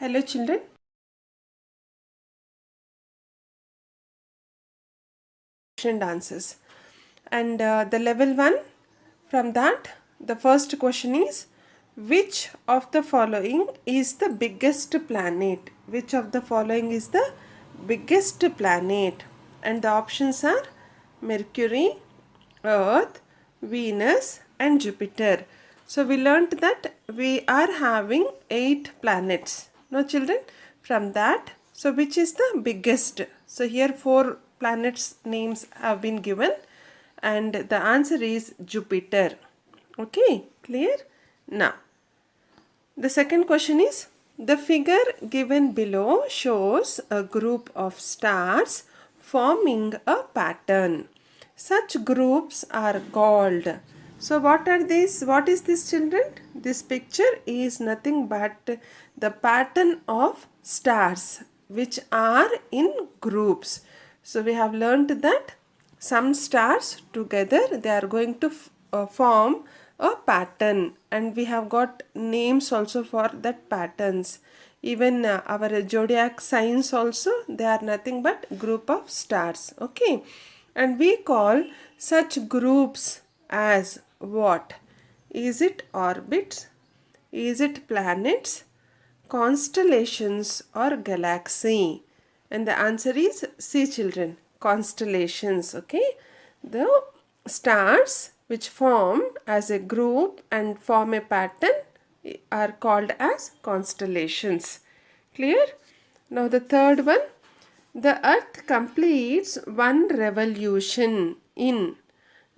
Hello children. And answers. And the level 1, from that the first question is, which of the following is the biggest planet? Which of the following is the biggest planet? And the options are Mercury, Earth, Venus and Jupiter. So we learnt that we are having 8 planets. No children? From that, so which is the biggest? So here 4 planets names have been given and the answer is Jupiter. Okay, clear? Now, the second question is, the figure given below shows a group of stars forming a pattern. Such groups are called. So what are these? What is this, children? This picture is nothing but the pattern of stars which are in groups. So we have learned that some stars together they are going to form a pattern, and we have got names also for that patterns. Even our zodiac signs also, they are nothing but group of stars. Okay, and we call such groups as what? Is it orbits? Is it planets, constellations or galaxy? And the answer is C, children, constellations. Okay, the stars which form as a group and form a pattern are called as constellations. Clear? Now the third one, the earth completes one revolution in.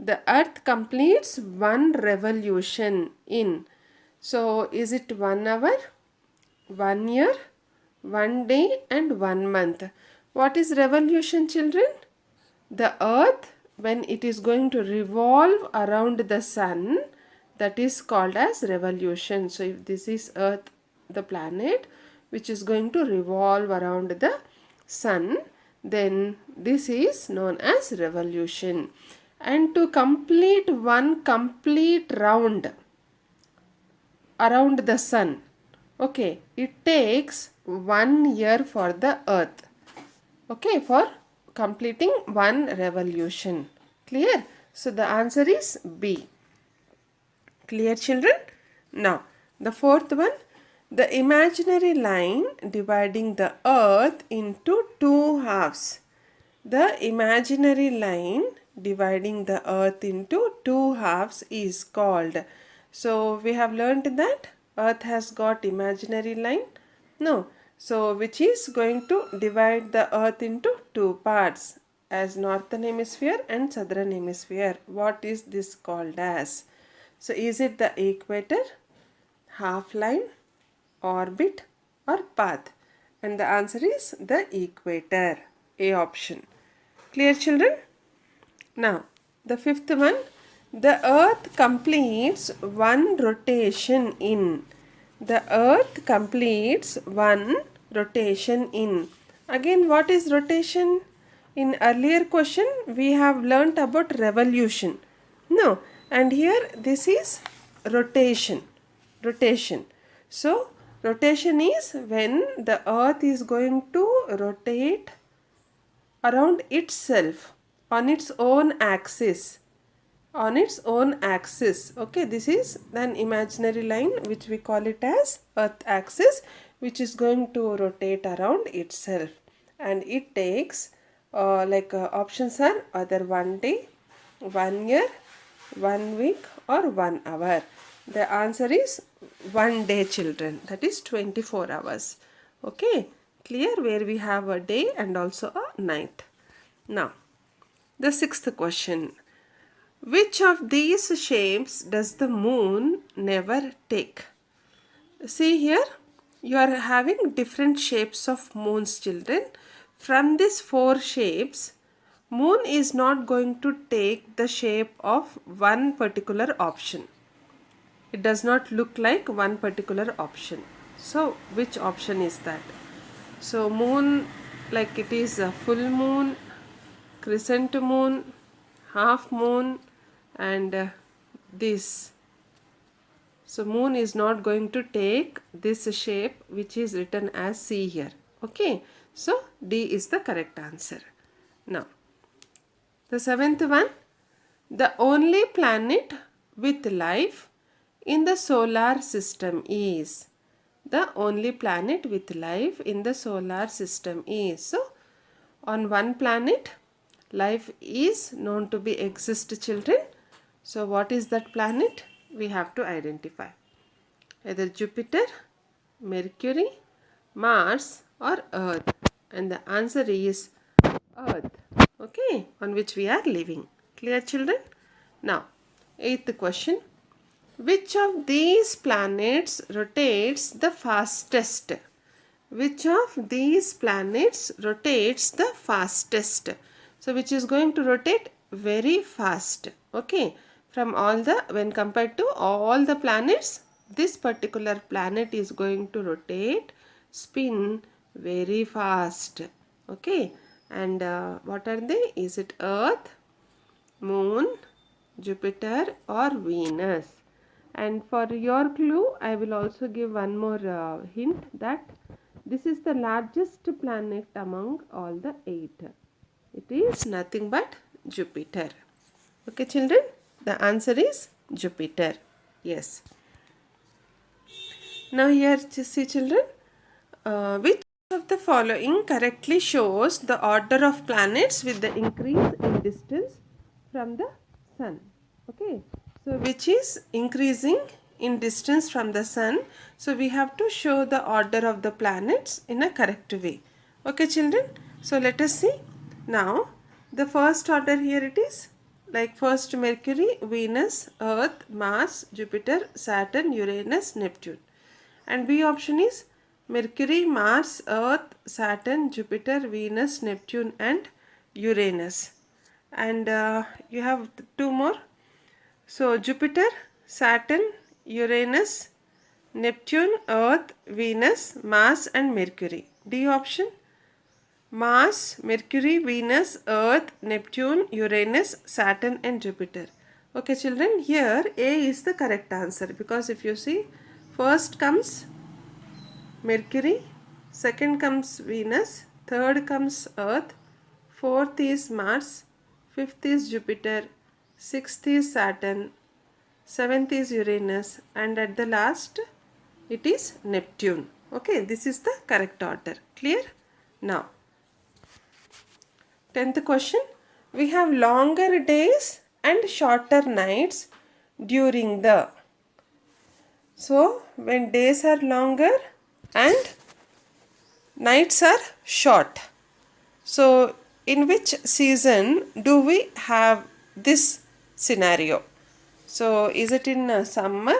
The earth completes one revolution in. So is it 1 hour, 1 year, 1 day and 1 month? What is revolution, children? The earth, when it is going to revolve around the sun, that is called as revolution. So if this is earth, the planet which is going to revolve around the sun, then this is known as revolution. And to complete one complete round around the sun, okay, it takes 1 year for the earth, okay, for completing one revolution. Clear? So the answer is B. Clear, children? Now the fourth one, the imaginary line dividing the earth into 2 halves. The imaginary line dividing the earth into 2 halves is called. So we have learnt that earth has got imaginary line. No. So which is going to divide the earth into 2 parts as northern hemisphere and southern hemisphere. What is this called as? So is it the equator, half line, orbit or path? And the answer is the equator, A option. Clear, children? Now the fifth one, the earth completes one rotation in. The earth completes one rotation in. Again, what is rotation? In earlier question we have learnt about revolution. No, and here this is rotation. Rotation. So rotation is when the earth is going to rotate around itself on its own axis. On its own axis. Okay, this is an imaginary line which we call it as earth axis, which is going to rotate around itself, and it takes options are either 1 day, 1 year, 1 week or 1 hour. The answer is 1 day, children, that is 24 hours. Okay, clear, where we have a day and also a night. Now the sixth question, which of these shapes does the moon never take? See here, you are having different shapes of moons, children. From these 4 shapes, moon is not going to take the shape of one particular option. It does not look like one particular option. So which option is that? So moon, like it is a full moon, crescent moon, half moon and this So moon is not going to take this shape which is written as C here. Okay. So D is the correct answer. Now the seventh one, the only planet with life in the solar system is. The only planet with life in the solar system is. So on one planet life is known to be exist, children. So what is that planet? We have to identify. Either Jupiter, Mercury, Mars or Earth. And the answer is Earth. Okay, on which we are living. Clear, children? Now, eighth question. Which of these planets rotates the fastest? Which of these planets rotates the fastest? So, which is going to rotate very fast. Okay, from all the, when compared to all the planets, this particular planet is going to rotate, spin very fast. Okay, and what are they? Is it Earth, Moon, Jupiter or Venus? And for your clue, I will also give one more hint that this is the largest planet among all the 8. It is nothing but Jupiter. Okay, children? The answer is Jupiter. Yes. Now here, see, children, which of the following correctly shows the order of planets with the increase in distance from the sun? Okay, so which is increasing in distance from the sun? So we have to show the order of the planets in a correct way. Okay, children, so let us see. Now the first order here it is like first Mercury, Venus, Earth, Mars, Jupiter, Saturn, Uranus, Neptune. And B option is Mercury, Mars, Earth, Saturn, Jupiter, Venus, Neptune and Uranus. And you have 2 more. So Jupiter, Saturn, Uranus, Neptune, Earth, Venus, Mars and Mercury. D option. Mars, Mercury, Venus, Earth, Neptune, Uranus, Saturn and Jupiter. Okay, children, here A is the correct answer because if you see, first comes Mercury, second comes Venus, third comes Earth, fourth is Mars, fifth is Jupiter, sixth is Saturn, seventh is Uranus and at the last it is Neptune. Okay, this is the correct order. Clear? Now, 10th question. We have longer days and shorter nights during the. So, when days are longer and nights are short. So, in which season do we have this scenario? So, is it in summer,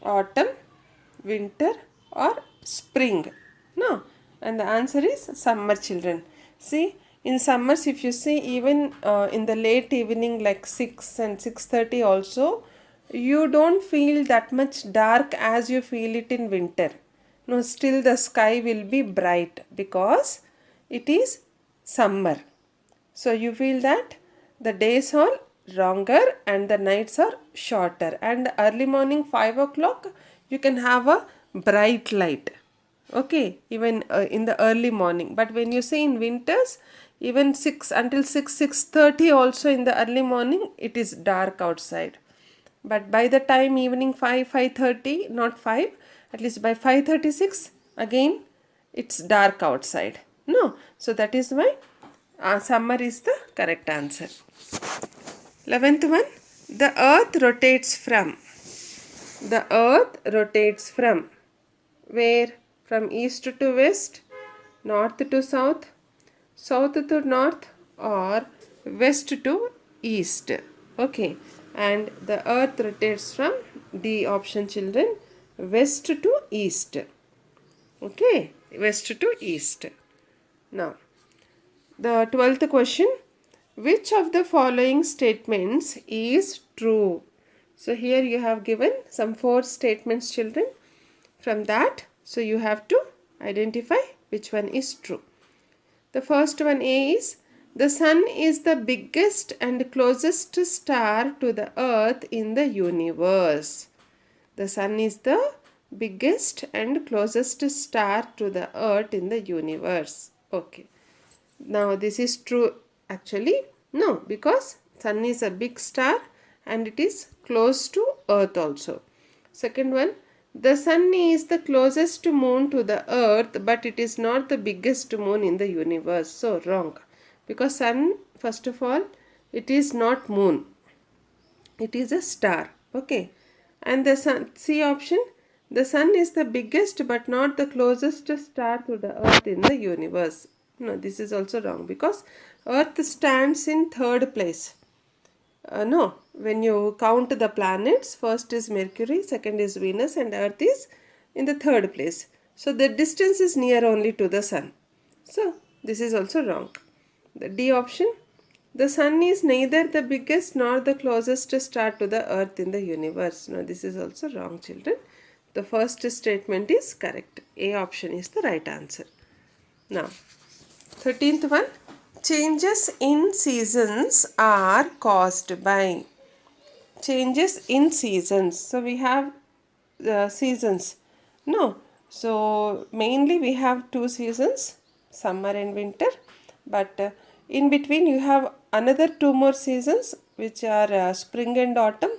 autumn, winter or spring? No. And the answer is summer, children. See, in summers if you see even in the late evening like 6 and 6:30 also, you don't feel that much dark as you feel it in winter. No, still the sky will be bright because it is summer. So you feel that the days are longer and the nights are shorter, and early morning 5 o'clock you can have a bright light. Okay, even in the early morning. But when you say in winters, even 6 until 6:30 also in the early morning it is dark outside. But by the time evening 5:30, not 5, at least by 5:36 again it's dark outside. No, so that is why summer is the correct answer. 11th one, the earth rotates from. The earth rotates from where? From east to west, north to south, south to north or west to east. Okay, and the earth rotates from D option, children, west to east. Okay, west to east. Now, the 12th question, which of the following statements is true? So here you have given some 4 statements, children. From that, so you have to identify which one is true. The first one, A, is the sun is the biggest and closest star to the earth in the universe. The sun is the biggest and closest star to the earth in the universe. Okay. Now this is true actually. No, because sun is a big star and it is close to earth also. Second one, the sun is the closest moon to the earth, but it is not the biggest moon in the universe. So wrong. Because sun, first of all, it is not moon. It is a star. Okay. And the sun, C option, the sun is the biggest but not the closest star to the earth in the universe. No, this is also wrong because earth stands in third place. No, when you count the planets, first is Mercury, second is Venus, and earth is in the third place. So the distance is near only to the sun. So this is also wrong. The D option, the sun is neither the biggest nor the closest star to the earth in the universe. No, this is also wrong, children. The first statement is correct. A option is the right answer. Now, 13th one, changes in seasons are caused by. Changes in seasons. So we have seasons. No. So mainly we have two seasons, summer and winter. But in between you have another two more seasons which are spring and autumn.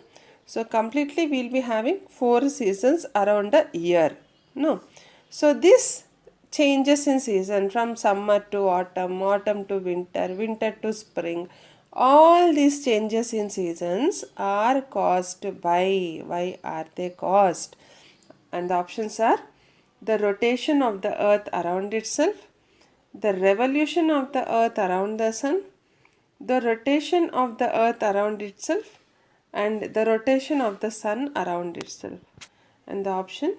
So completely we will be having four seasons around a year. No. So this changes in season from summer to autumn, autumn to winter, winter to spring. All these changes in seasons are caused by. Why are they caused? And the options are the rotation of the earth around itself, the revolution of the earth around the sun, the rotation of the earth around itself, and the rotation of the sun around itself. And the option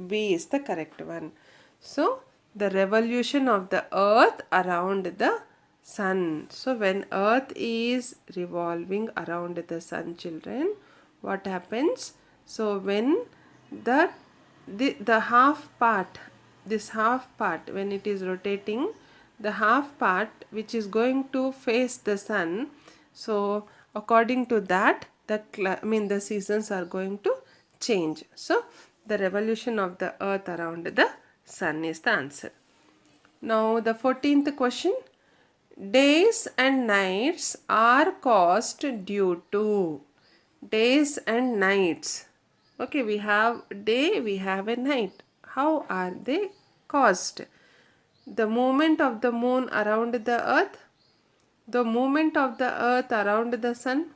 B is the correct one. So, the revolution of the earth around the sun. So, when earth is revolving around the children, what happens? So, when the half part, this half part, when it is rotating, the half part which is going to face the sun, so according to that, the seasons are going to change. So, the revolution of the earth around the sun is the answer. Now, the 14th question. Days and nights are caused due to. Days and nights. Okay, we have day, we have a night. How are they caused? The movement of the moon around the earth, the movement of the earth around the sun,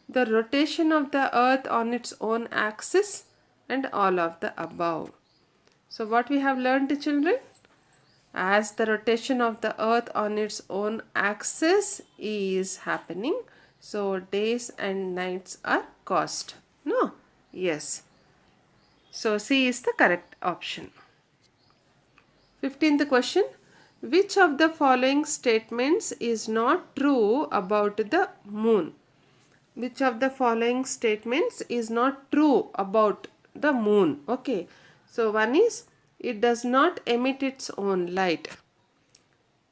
the rotation of the earth on its own axis, and all of the above. So what we have learned, children? As the rotation of the earth on its own axis is happening, so days and nights are caused. No? Yes. So C is the correct option. 15th question. Which of the following statements is not true about the moon? Which of the following statements is not true about the moon? Okay. So one is, it does not emit its own light.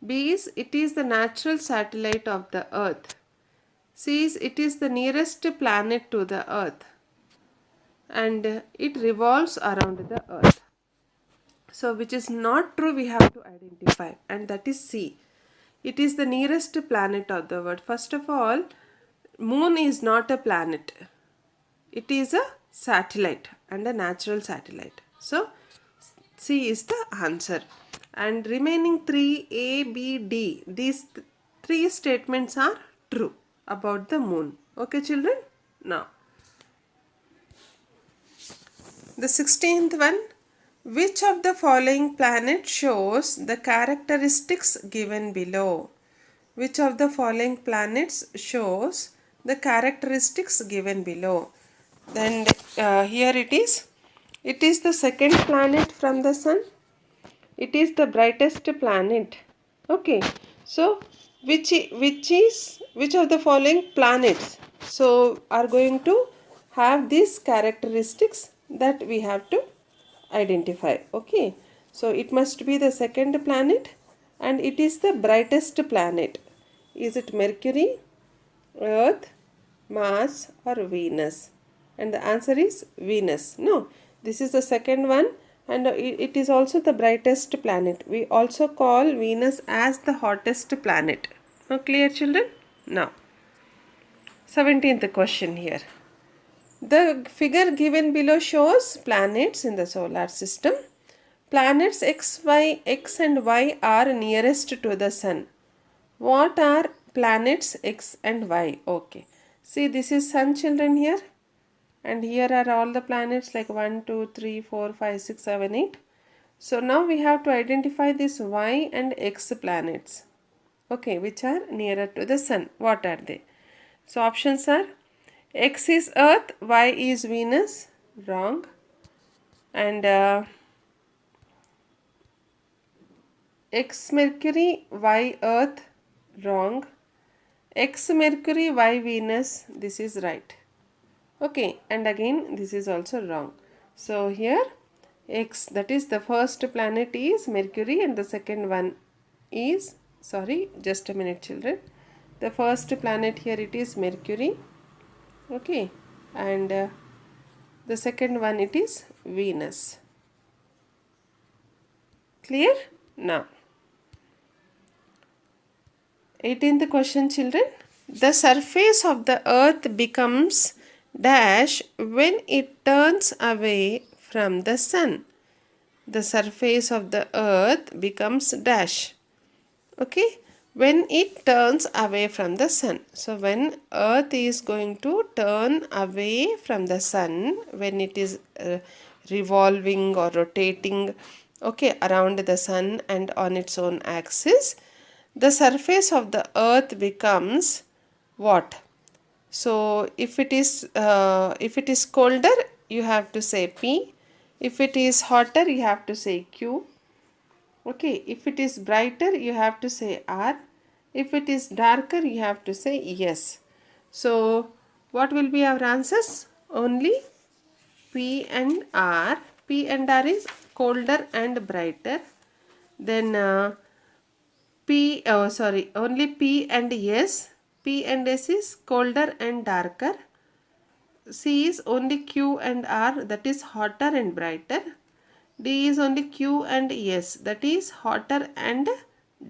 B is, it is the natural satellite of the earth. C is, it is the nearest planet to the earth. And it revolves around the earth. So which is not true we have to identify, and that is C. It is the nearest planet of the world. First of all, moon is not a planet. It is a satellite and a natural satellite. So C is the answer. And remaining three, A, B, D, these three statements are true about the moon. Okay, children? Now, the 16th one. Which of the following planets shows the characteristics given below? Which of the following planets shows the characteristics given below? Then here it is. It is the second planet from the sun. It is the brightest planet. Okay. So which of the following planets so are going to have these characteristics that we have to identify. Okay, so it must be the second planet and it is the brightest planet. Is it Mercury, Earth, Mars or Venus? And the answer is Venus. No, this is the second one, and it is also the brightest planet. We also call Venus as the hottest planet. Now, clear, children? Now, 17th question here. The figure given below shows planets in the solar system. Planets X and Y are nearest to the Sun. What are planets X and Y? Okay. See, this is Sun, children, here. And here are all the planets like 1, 2, 3, 4, 5, 6, 7, 8. So now we have to identify these Y and X planets. Okay, which are nearer to the Sun. What are they? So options are X is Earth, Y is Venus. Wrong. And X Mercury, Y Earth. Wrong. X Mercury, Y Venus. This is right. Okay, and again this is also wrong. So here X, that is the first planet is Mercury, and the second one is, sorry, just a minute, children. The first planet here, it is Mercury. Okay, and the second one, it is Venus. Clear? Now, 18th question, children. The surface of the earth becomes dash when it turns away from the sun. The surface of the earth becomes dash. Okay, when it turns away from the sun. So when earth is going to turn away from the sun, when it is revolving or rotating, okay, around the sun and on its own axis, the surface of the earth becomes what? So if it is colder, you have to say P. If it is hotter, you have to say Q. Okay, if it is brighter, you have to say R. If it is darker, you have to say yes. So what will be our answers? Only P and R. P and R is colder and brighter. Then only P and S. P and S is colder and darker. C is only Q and R, that is hotter and brighter. D is only Q and S, that is hotter and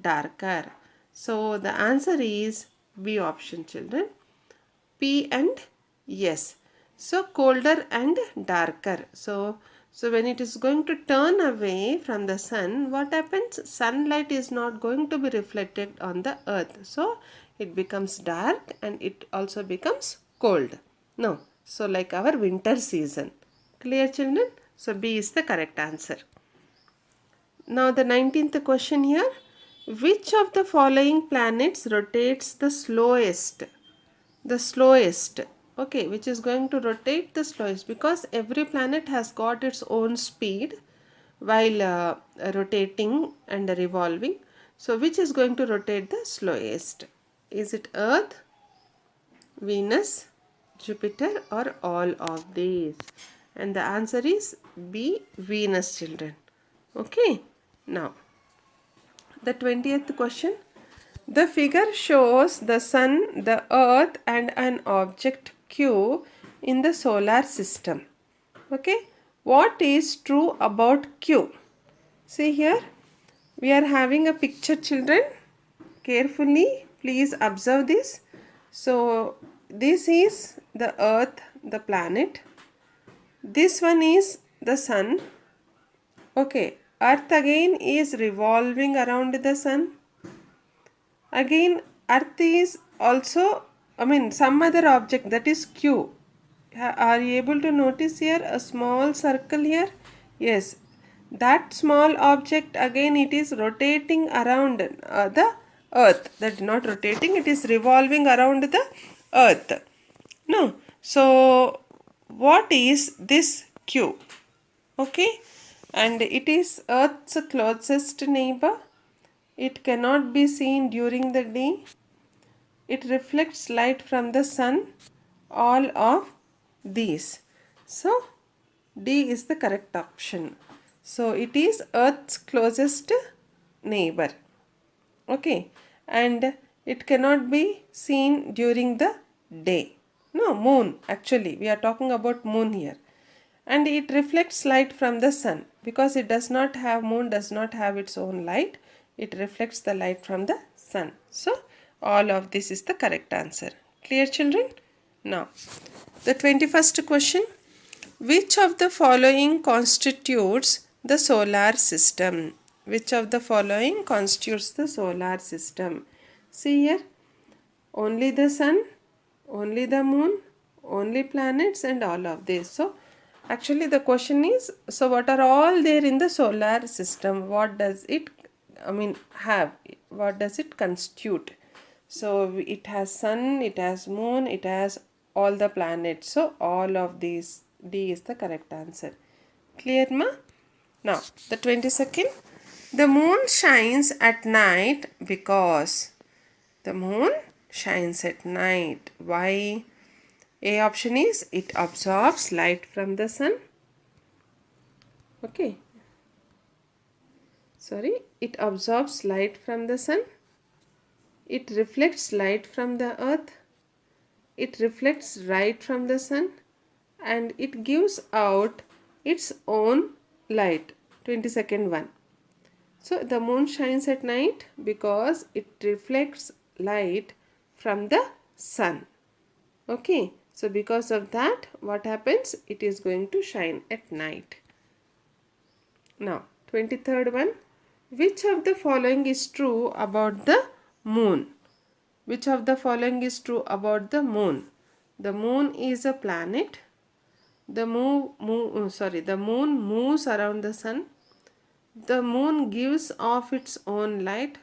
darker. So the answer is B option, children. P and S. So colder and darker. So when it is going to turn away from the sun, what happens? Sunlight is not going to be reflected on the earth. So it becomes dark and it also becomes cold. No. So like our winter season. Clear, children? So B is the correct answer. Now the 19th question here. Which of the following planets rotates the slowest? The slowest. Okay, which is going to rotate the slowest, because every planet has got its own speed while rotating and revolving. So which is going to rotate the slowest? Is it Earth, Venus, Jupiter, or all of these? And the answer is B, Venus, children. Okay, now the 20th question. The figure shows the sun, the earth, and an object Q in the solar system. Okay, what is true about Q? See here, we are having a picture, children. Carefully, please observe this. So this is the earth, the planet. This one is the sun. Okay, earth again is revolving around the sun. Again, earth is also, some other object, that is Q. Are you able to notice here a small circle here? Yes, that small object again, it is rotating around the earth. That is not rotating, it is revolving around the earth. No. So what is this Q? Okay, and it is earth's closest neighbor. It cannot be seen during the day. It reflects light from the sun. All of these. So D is the correct option. So it is Earth's closest neighbor. Okay, and it cannot be seen during the day. No, moon. Actually, we are talking about moon here. And it reflects light from the sun, because it does not have, moon does not have its own light. It reflects the light from the sun. So all of this is the correct answer. Clear, children? Now the 21st question. Which of the following constitutes the solar system? Which of the following constitutes the solar system? See here, only the sun, only the moon, only planets, and all of this. So actually the question is, so what are all there in the solar system? What does it have? What does it constitute? So it has sun, it has moon, it has all the planets. So all of these, D is the correct answer. Clear, ma? Now the 22nd. The moon shines at night because the moon shines at night. Why? A option is it absorbs light from the sun. Okay. Sorry, it absorbs light from the sun. It reflects light from the earth. It reflects light from the sun. And it gives out its own light. 22nd one. So the moon shines at night because it reflects light from the sun. Okay. So because of that, what happens? It is going to shine at night. Now 23rd one. Which of the following is true about the moon? Which of the following is true about the moon? The moon is a planet. The moon moves around the sun. The moon gives off its own light.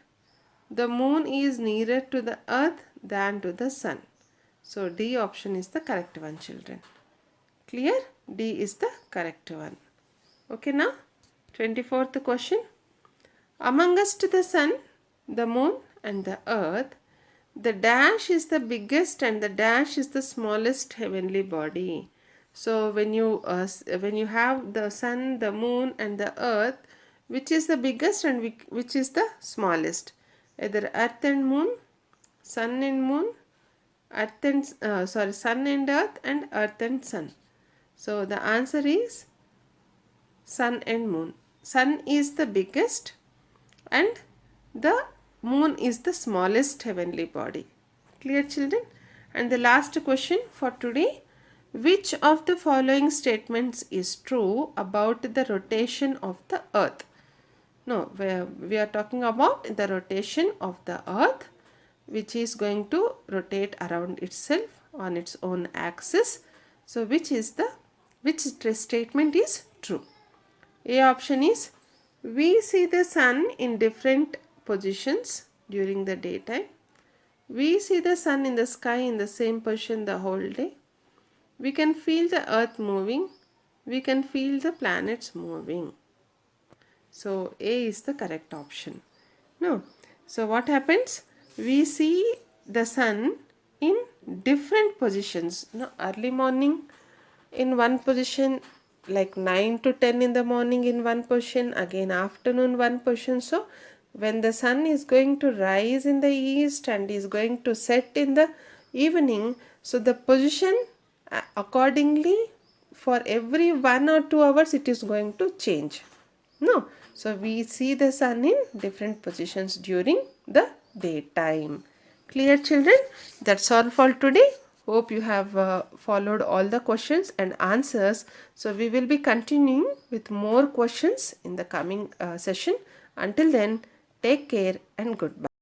The moon is nearer to the earth than to the sun. So D option is the correct one, children. Clear? D is the correct one. Okay, now 24th question. Amongst the sun, the moon and the earth, the dash is the biggest and the dash is the smallest heavenly body. So when you have the sun, the moon and the earth, which is the biggest and which is the smallest? Either earth and moon, sun and moon, sun and earth, and earth and sun. So the answer is sun and moon. Sun is the biggest and the moon is the smallest heavenly body. Clear, children? And the last question for today. Which of the following statements is true about the rotation of the earth? No, we are talking about the rotation of the earth, which is going to rotate around itself on its own axis. So which statement is true? A option is, we see the sun in different positions during the daytime. We see the sun in the sky in the same position the whole day. We can feel the earth moving. We can feel the planets moving. So A is the correct option. No. So what happens? We see the sun in different positions. No, early morning in one position, like 9 to 10 in the morning in one position, again afternoon one position. So when the sun is going to rise in the east and is going to set in the evening, so the position accordingly for every 1 or 2 hours it is going to change. No. So we see the sun in different positions during the daytime. Clear, children? That's all for today. Hope you have followed all the questions and answers. So we will be continuing with more questions in the coming session. Until then, take care and goodbye.